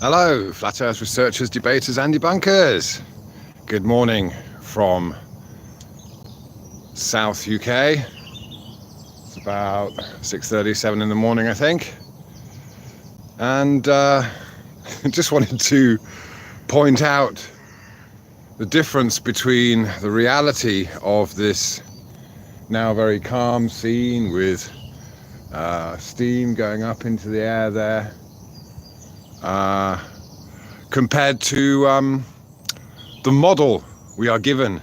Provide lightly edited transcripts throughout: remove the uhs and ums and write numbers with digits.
Hello, Flat Earth researchers, debaters and debunkers. Good morning from South UK. It's about 6:37 in the morning, I think. And just wanted to point out the difference between the reality of this now very calm scene with steam going up into the air there, compared to the model we are given.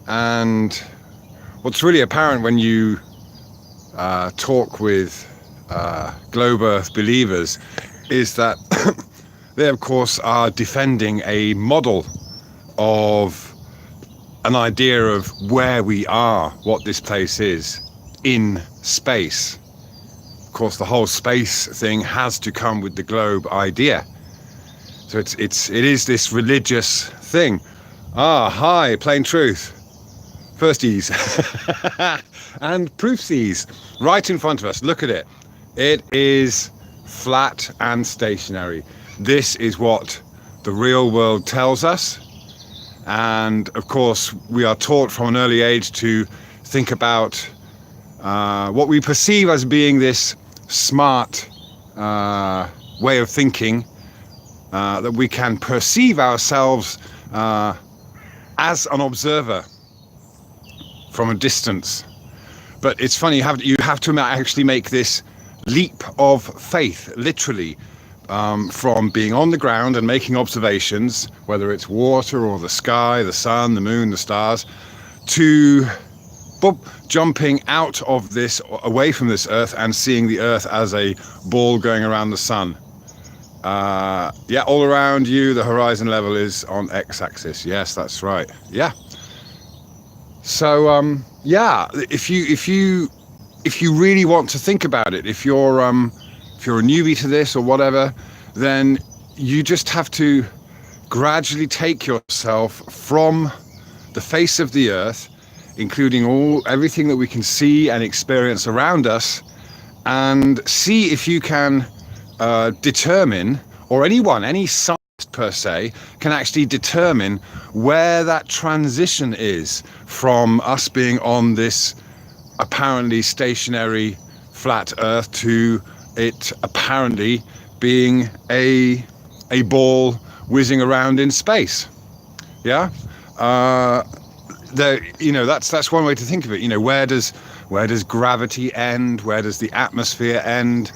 And what's really apparent when you talk with globe Earth believers is that they of course are defending a model of an idea of where we are, what this place is in space. Of course, the whole space thing has to come with the globe idea. So it is this religious thing. Hi, plain truth. Firsties and proofsies right in front of us. Look at it. It is flat and stationary. This is what the real world tells us. And of course, we are taught from an early age to think about what we perceive as being this smart way of thinking, that we can perceive ourselves as an observer from a distance. But it's funny, you have to actually make this leap of faith, literally, from being on the ground and making observations, whether it's water or the sky, the sun, the moon, the stars, to jumping out of this, away from this earth, and seeing the earth as a ball going around the sun. Yeah, all around you, the horizon level is on x-axis. Yes, that's right. Yeah. So yeah, if you really want to think about it, if you're a newbie to this or whatever, then you just have to gradually take yourself from the face of the earth, including everything that we can see and experience around us, and see if you can determine, or any scientist per se can actually determine where that transition is from us being on this apparently stationary flat earth to it apparently being a ball whizzing around in space. Yeah, that's one way to think of it. Where does gravity end? Where does the atmosphere end?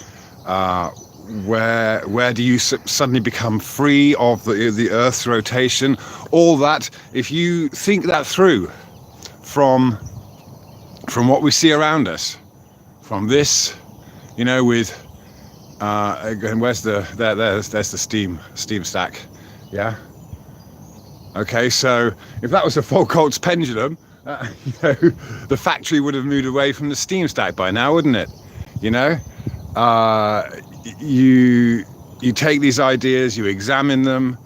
Where do you suddenly become free of the Earth's rotation? All that, if you think that through from what we see around us, from this, with again, there's the steam stack. Yeah. Okay, so if that was a Foucault's pendulum, the factory would have moved away from the steam stack by now, wouldn't it? You take these ideas, you examine them,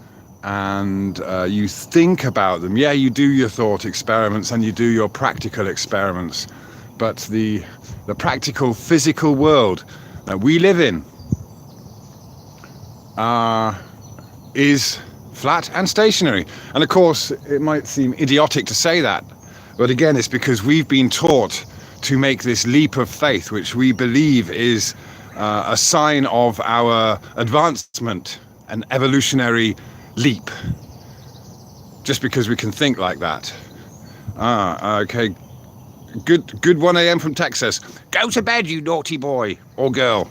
and you think about them. Yeah, you do your thought experiments and you do your practical experiments, but the practical physical world that we live in is flat and stationary. And of course, it might seem idiotic to say that, but again, it's because we've been taught to make this leap of faith, which we believe is a sign of our advancement, an evolutionary leap, just because we can think like that. Okay. Good 1 a.m. from Texas. Go to bed, you naughty boy or girl.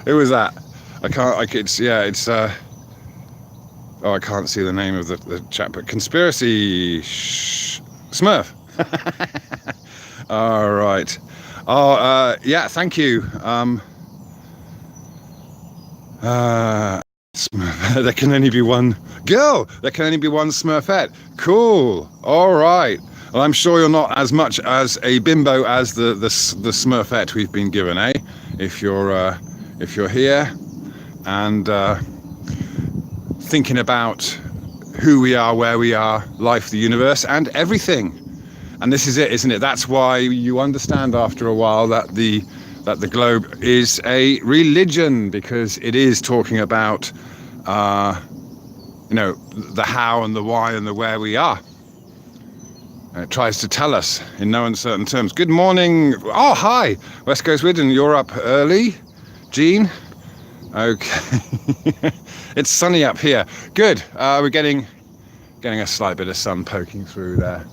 Who was that? I can't see the name of the chap, but Conspiracy Smurf. All right. Yeah, thank you. There can only be one girl. There can only be one Smurfette. Cool. All right. Well, I'm sure you're not as much as a bimbo as the Smurfette we've been given, eh? If you're here and thinking about who we are, where we are, life, the universe, and everything. And this is it, isn't it? That's why you understand after a while that the that the globe is a religion, because it is talking about, the how and the why and the where we are. And it tries to tell us in no uncertain terms. Good morning. Oh, hi, West Coast Widden. You're up early, Jean. Okay. It's sunny up here. Good. We're getting a slight bit of sun poking through there.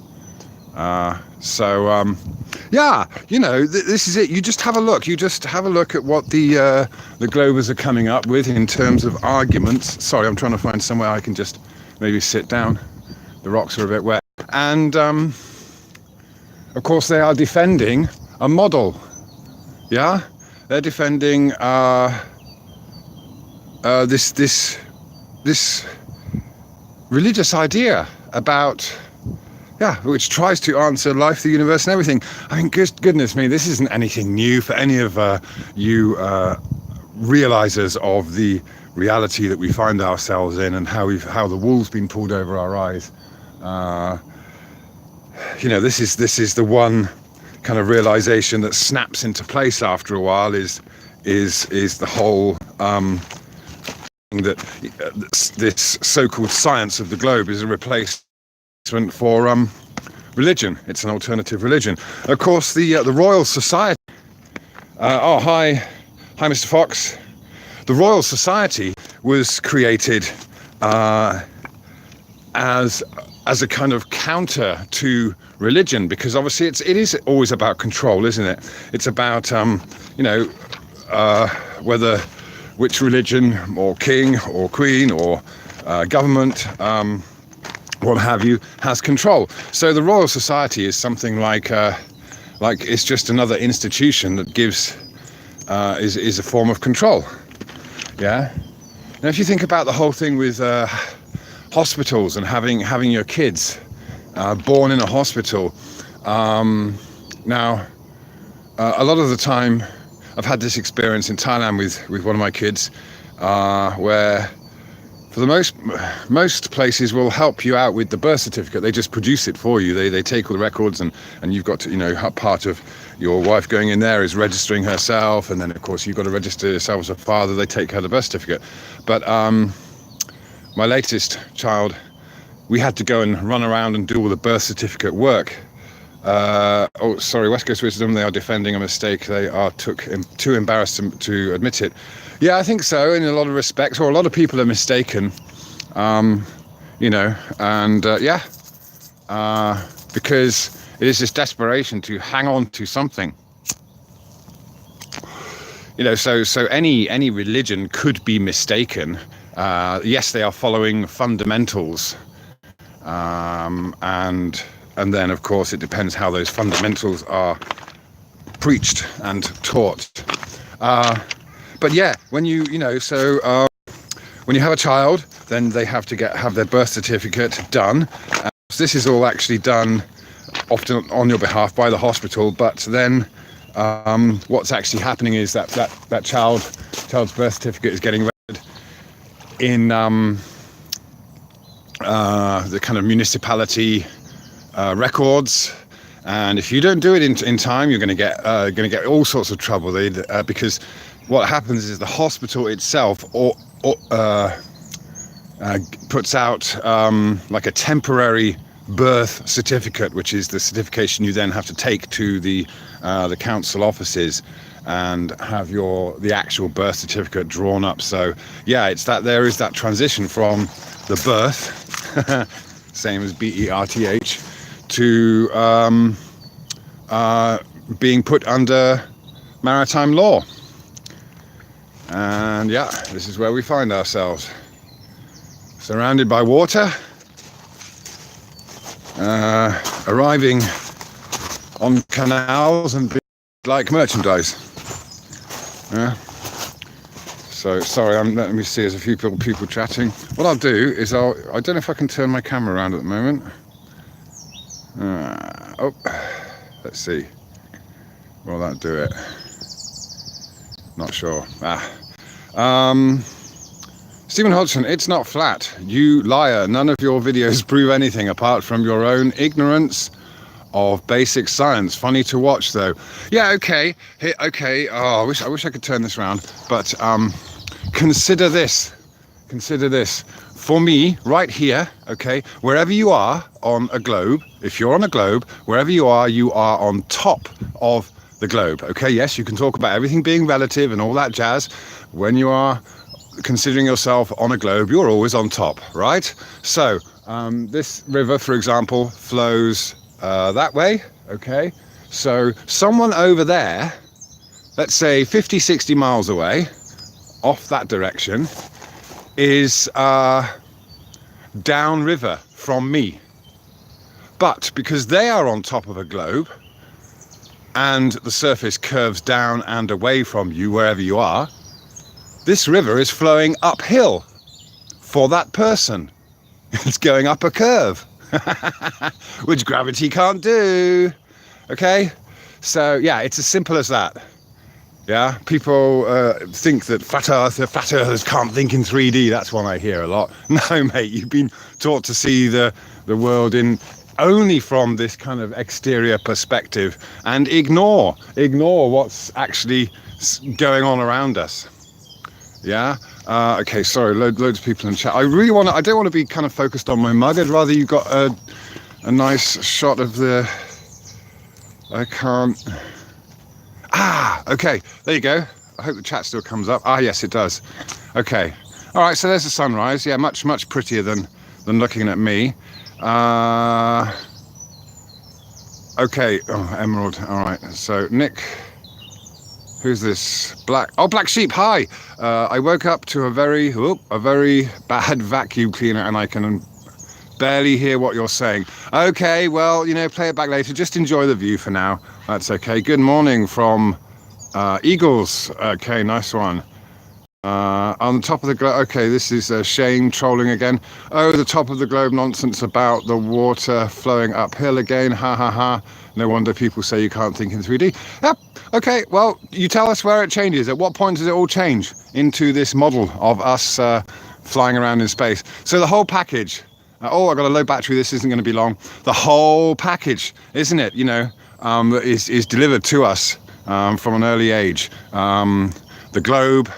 Yeah, this is it. You just have a look. You just have a look at what the Globers are coming up with in terms of arguments. Sorry, I'm trying to find somewhere I can just maybe sit down. The rocks are a bit wet. And, of course, they are defending a model. Yeah? They're defending this religious idea about... Yeah, which tries to answer life, the universe, and everything. I mean, goodness me, this isn't anything new for any of you realizers of the reality that we find ourselves in, and how the wool's been pulled over our eyes. This is the one kind of realization that snaps into place after a while. Is the whole that this so-called science of the globe is a replacement for religion. It's an alternative religion. Of course, the Royal Society. Oh, hi, Mr. Fox. The Royal Society was created as a kind of counter to religion, because obviously it is always about control, isn't it? It's about which religion, or king or queen or government, what have you, has control. So the Royal Society is something like it's just another institution that gives is a form of control. Yeah. Now, if you think about the whole thing with hospitals and having your kids born in a hospital, now a lot of the time I've had this experience in Thailand with one of my kids, where for the most places will help you out with the birth certificate. They just produce it for you. They take all the records, and you've got to, part of your wife going in there is registering herself, and then of course you've got to register yourself as a father. They take her the birth certificate. But my latest child, we had to go and run around and do all the birth certificate work. Oh, sorry, West Coast Wisdom, they are defending a mistake. They are too embarrassed to admit it. Yeah, I think so, in a lot of respects, or a lot of people are mistaken, because it is this desperation to hang on to something. So any religion could be mistaken. Yes, they are following fundamentals, and then, of course, it depends how those fundamentals are preached and taught. But yeah, when you when you have a child, then they have to have their birth certificate done. This is all actually done often on your behalf by the hospital. But then what's actually happening is that child's birth certificate is getting read in the kind of municipality records, and if you don't do it in time, you're going to get all sorts of trouble. Because what happens is the hospital itself puts out like a temporary birth certificate, which is the certification you then have to take to the council offices and have the actual birth certificate drawn up. So yeah, there is that transition from the birth, same as BERTH, to being put under maritime law. And yeah, this is where we find ourselves, surrounded by water, arriving on canals and being like merchandise. Yeah. So sorry, let me see, there's a few people chatting. What I'll do is I don't know if I can turn my camera around at the moment. Let's see. Will that do it? Not sure. Stephen Hodgson, it's not flat. You liar. None of your videos prove anything apart from your own ignorance of basic science. Funny to watch, though. Yeah, okay. Okay. Oh, I wish I could turn this around. But consider this. Consider this. For me, right here, okay, wherever you are on a globe, if you're on a globe, wherever you are on top of the globe. Okay, yes, you can talk about everything being relative and all that jazz. When you are considering yourself on a globe, you're always on top, right? So this river, for example, flows that way. Okay, so someone over there, let's say 50, 60 miles away, off that direction, is downriver from me. But because they are on top of a globe and the surface curves down and away from you wherever you are, this river is flowing uphill for that person. It's going up a curve, which gravity can't do. Okay, so yeah, it's as simple as that. Yeah, people think that flat earthers can't think in 3D. That's one I hear a lot. No, mate, you've been taught to see the world in only from this kind of exterior perspective and ignore what's actually going on around us. Yeah. Okay. Sorry. Loads of people in chat. I don't want to be kind of focused on my mug. I'd rather you got a nice shot of the. I can't. Okay, there you go. I hope the chat still comes up. Yes, it does. Okay. All right, so there's the sunrise. Yeah, much prettier than looking at me. Okay. Oh, emerald. All right. So Nick, who's this? Black Sheep. Hi. I woke up to a very bad vacuum cleaner, and I can barely hear what you're saying. Okay, well, play it back later. Just enjoy the view for now. That's okay. Good morning from Eagles. Okay, nice one. On the top of the globe. Okay, this is Shane trolling again. Oh, the top of the globe nonsense about the water flowing uphill again. Ha ha ha. No wonder people say you can't think in 3D. Yep. Okay, well, you tell us where it changes. At what point does it all change into this model of us flying around in space? So the whole package. I've got a low battery. This isn't going to be long. The whole package, isn't it? Is delivered to us from an early age. The globe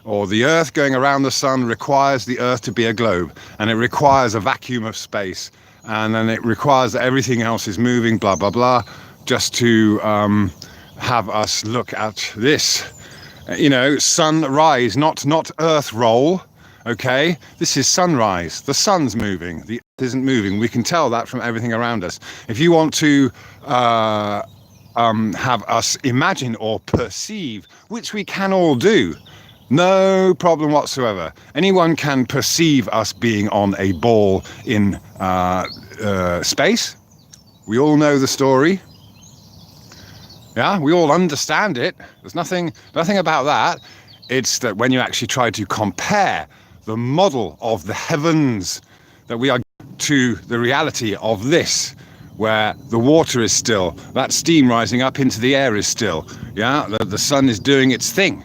or the Earth going around the sun requires the Earth to be a globe, and it requires a vacuum of space, and then it requires that everything else is moving, blah blah blah, just to have us look at this. Sunrise, not Earth roll. Okay, this is sunrise. The sun's moving. The Earth isn't moving. We can tell that from everything around us. If you want to have us imagine or perceive, which we can all do, no problem whatsoever. Anyone can perceive us being on a ball in space. We all know the story. Yeah, we all understand it. There's nothing about that. It's that when you actually try to compare the model of the heavens that we are to the reality of this, where the water is still, that steam rising up into the air is still, yeah, the sun is doing its thing,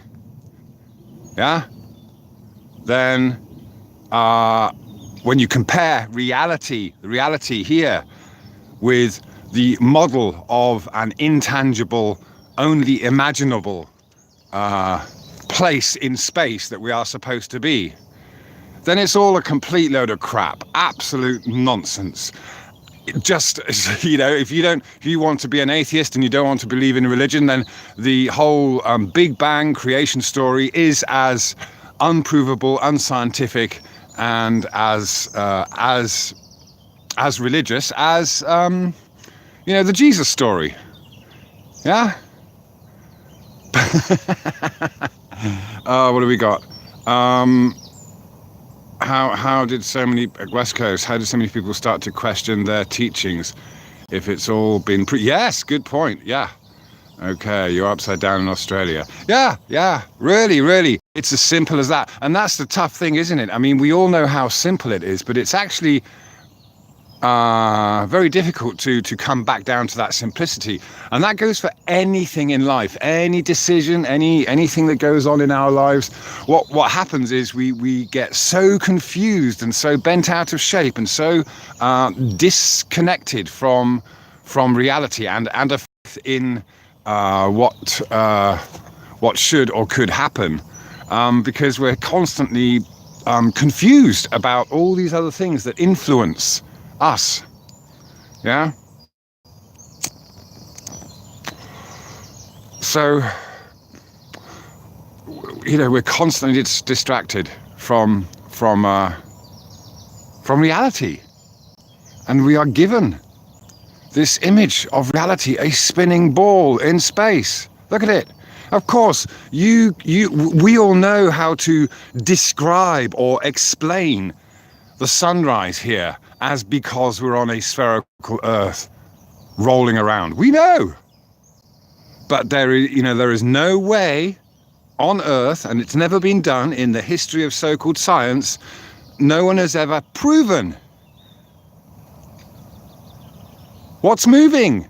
yeah, then when you compare the reality here with the model of an intangible, only imaginable place in space that we are supposed to be, then it's all a complete load of crap, absolute nonsense. Just, if you want to be an atheist and you don't want to believe in religion, then the whole Big Bang creation story is as unprovable, unscientific, and as religious as the Jesus story. Yeah. What do we got? How did so many West Coast? How did so many people start to question their teachings? If it's all been yes, good point. Yeah. Okay, you're upside down in Australia. Yeah, really. It's as simple as that. And that's the tough thing, isn't it? I mean, we all know how simple it is, but it's actually very difficult to come back down to that simplicity. And that goes for anything in life, any decision, anything that goes on in our lives. What happens is we get so confused and so bent out of shape and so disconnected from from reality and a faith in what should or could happen, because we're constantly confused about all these other things that influence us. Yeah. So, you know, we're constantly distracted from reality, and we are given this image of reality, a spinning ball in space. Look at it. Of course, we all know how to describe or explain the sunrise here as because we're on a spherical Earth rolling around. We know. But there is no way on Earth, and it's never been done in the history of so-called science, no one has ever proven what's moving.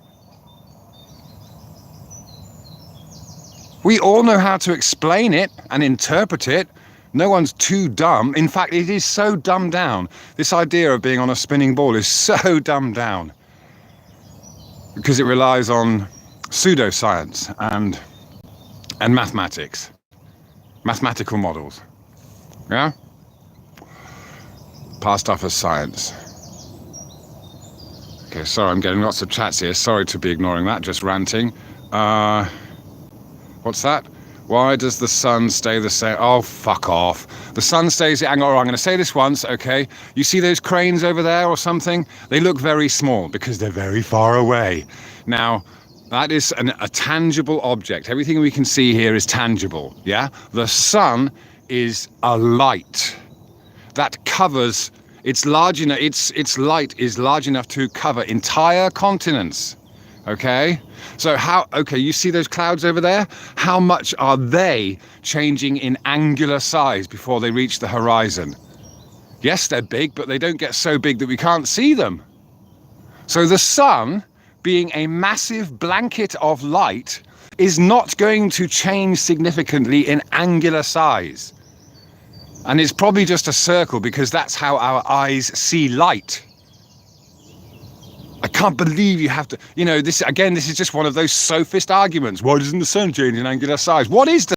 We all know how to explain it and interpret it. No one's too dumb. In fact, it is so dumbed down. This idea of being on a spinning ball is so dumbed down because it relies on pseudoscience and mathematics, mathematical models. Yeah? Passed off as science. Okay, sorry, I'm getting lots of chats here. Sorry to be ignoring that, just ranting. What's that? Why does the sun stay the same? Oh, fuck off. The sun stays... Hang on, I'm going to say this once, okay? You see those cranes over there or something? They look very small because they're very far away. Now, that is a tangible object. Everything we can see here is tangible, yeah? The sun is a light that covers... It's large enough... Its light is large enough to cover entire continents, okay? So okay, you see those clouds over there? How much are they changing in angular size before they reach the horizon? Yes, they're big, but they don't get so big that we can't see them. So the sun, being a massive blanket of light, is not going to change significantly in angular size. And it's probably just a circle because that's how our eyes see light. I can't believe you have to, this is just one of those sophist arguments. Why doesn't the sun change in angular size? What is the